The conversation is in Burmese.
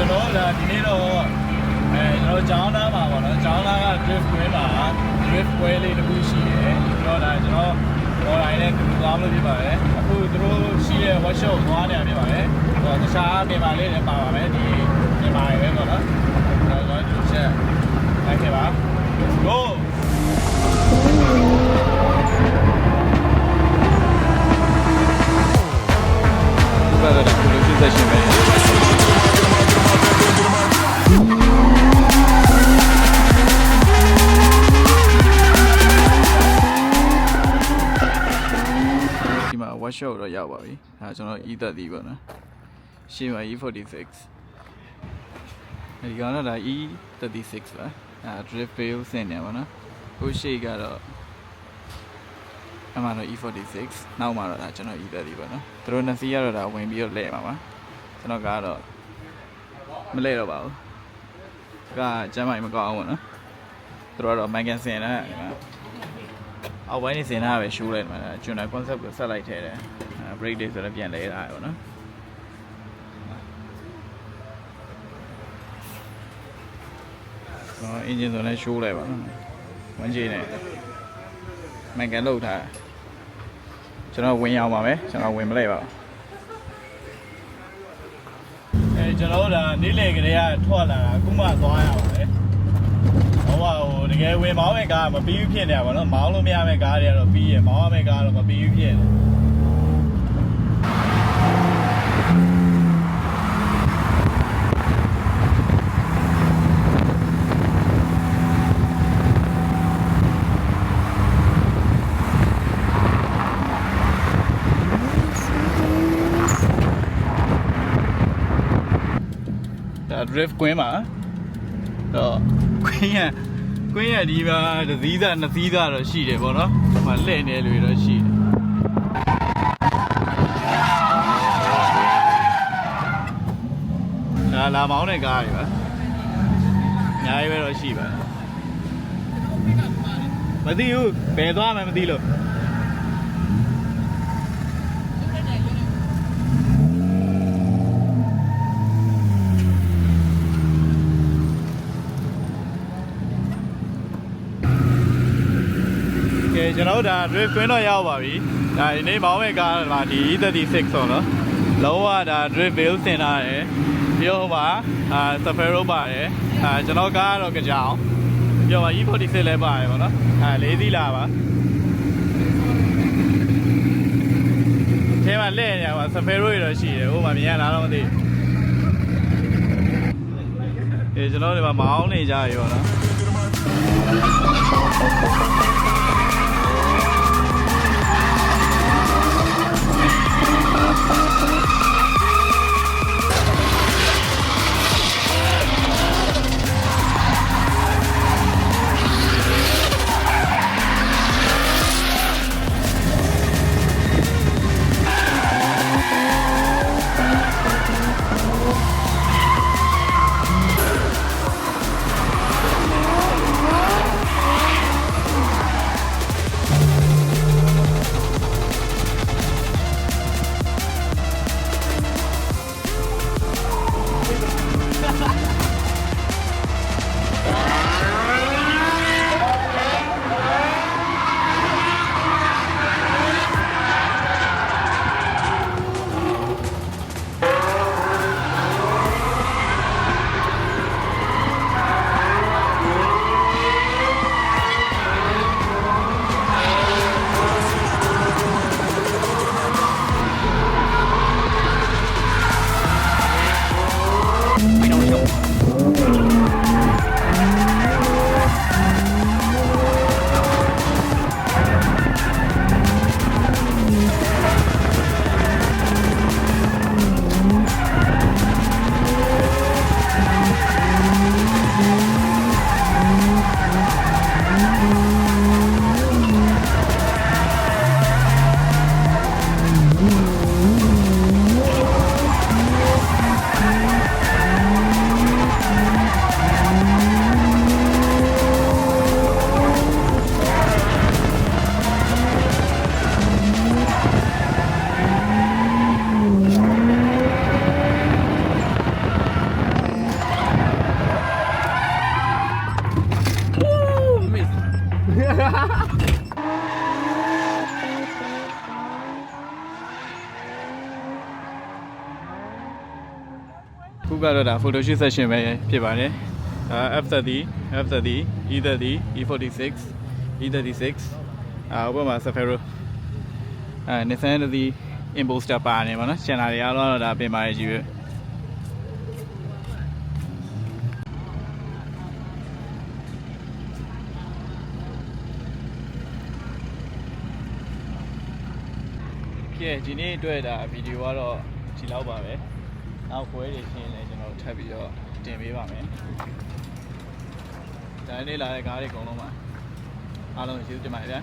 ကျွန်တော်ကဒီနေ့တော့ကျွန်တော်ကျောင်းသားမှာပေါ့နော်ကျောင်းသားက drift ပွဲမှာ drift ပွဲလေးတစ်ခုရှိတယ်ကျွန်တော်ဒါကျွန်တော် online နဲ့တူသွားလို့ဖြစ်ပါတယ်အခုသူတို့ရှိတဲ့ workshop သွားနေရဖြစ်ပါတယ်ဟိုတခြားမြန်မာလေးလည်းပါပါမယ်ဒီမြန်မာတွေပဲပေါ့နော်ကျွန်တော်တို့ချက်လိုက်ခဲ့ပါ go ဘာလဲဒီလိုစစ်ဆက်ရှင်ပဲworkshop တော့ရောက်ပါပြီ။ဒါကျွန်တော် E30 ပေါ့နော်။ရှေ့မှာ E46 ဒီကတော့ဒါ E36 ပါ။ဒါ drift wheel ဆင်နေပါနော်။ဟိုရှေ့ကတော့အမှန်တော့ E46 နောက်မှာတော့ဒါကျွန်တော် E30 ပေါ့နော်။သူတို့နှစ်စီးကတော့ဒါဝင်ပြီးတော့လဲပါပါ။ကျွန်တော်ကတော့မလဲတော့ပါဘူး။ကကျမ်းမိုင်မကောင်းအောင်ပေါ့နော်။သူတို့ကတော့ Megan ဆင်တာအောက်ပိုင်းနေစင်တာပဲရှိုးလိုက်မှာကျွန်တော် concept ကိုဆက်လိုက်ထဲတယ် break တွေဆိုတော့ပြန်လဲတာပေါ့နော်အင်ဂျင်ဆိုလည်းရှိုးလိုက်ပါနော်ဝန်ကြီးနဲ့မှန်ကန်လောက်ထားကျွန်တော်ဝင်အောင်ပါမယ်ကျွန်တော်ဝင်မလိုက်ပါဘူးကျွန်တော်ဒါနေ့လည်ကလေးကထွက်လာတာအခုမှသွားရအောင်လေဟိုတကယ်ဝင်မောင်းမဲ့ကားမပြီးဘူးဖြစ်နေတာပေါ့နော်မောင်းလို့မရမဲ့ကားတွေကတော့ပြီးရမောင်းရမဲ့ကားတော့မပြီးဘူးဖြစ်နေဒါ drift ကွင်းမှာတော့ကွင်းရဒီမှာတစ်စီးသားနှစ်စီးသားတော့ရှိတယ်ပေါ့နော်ဒီမှာလှည့်နေလူတွေတော့ရှိတယ်လာမောင်းတဲ့ကားတွေပါအများကြီးပဲတော့ရှိပါတယ်မသိဘူးဘယ်သွားမှမသိလို့ကျွန်တော်ဒါ drift ကွင်းတော့ရောက်ပါပြီဒါဒီနေ့မောင်းမဲ့ကားမှာဒီ E36 ဆိုတော့လုံးဝဒါ drift wheel ဆင်ထားတယ်ပြီးတော့ဟိုမှာSafari ပါတယ်ကျွန်တော်ကားကတော့ကြောင်ပြီးတော့ E46 လည်းပါတယ်ပေါ့နော်၄စီးလာပါထဲမှာလဲနေပါ Safari တော့ရှိတယ်ဟိုမှာမြင်ရလားတော့မသိကျွန်တော်ဒီမှာမောင်းနေကြပြီပေါ့နော် ခုကတော့ဒါ photo shoot session ပဲဖြစ်ပါတယ်ဒါ F30 F30 E30 E46 E36 ဥပမာ Safari Nissan တည်း Imposter ပါနေပါနော်ကျန်တာတွေအားလုံးတော့ဒါပြင်ပါတယ်ကြီးပဲကဲဒီနေ့အတွက်ဒါဗီဒီယိုကတော့ဒီလောက်ပါပဲနောက်ပွဲတွေရှင်းလဲကျွန်တော်ထပ်ပြီးတော့တင်ပေးပါမယ်ဒါနေ့လာတဲ့ကားတွေအကုန်လုံးပါအားလုံးကျေးဇူးတင်ပါတယ်ဗျာ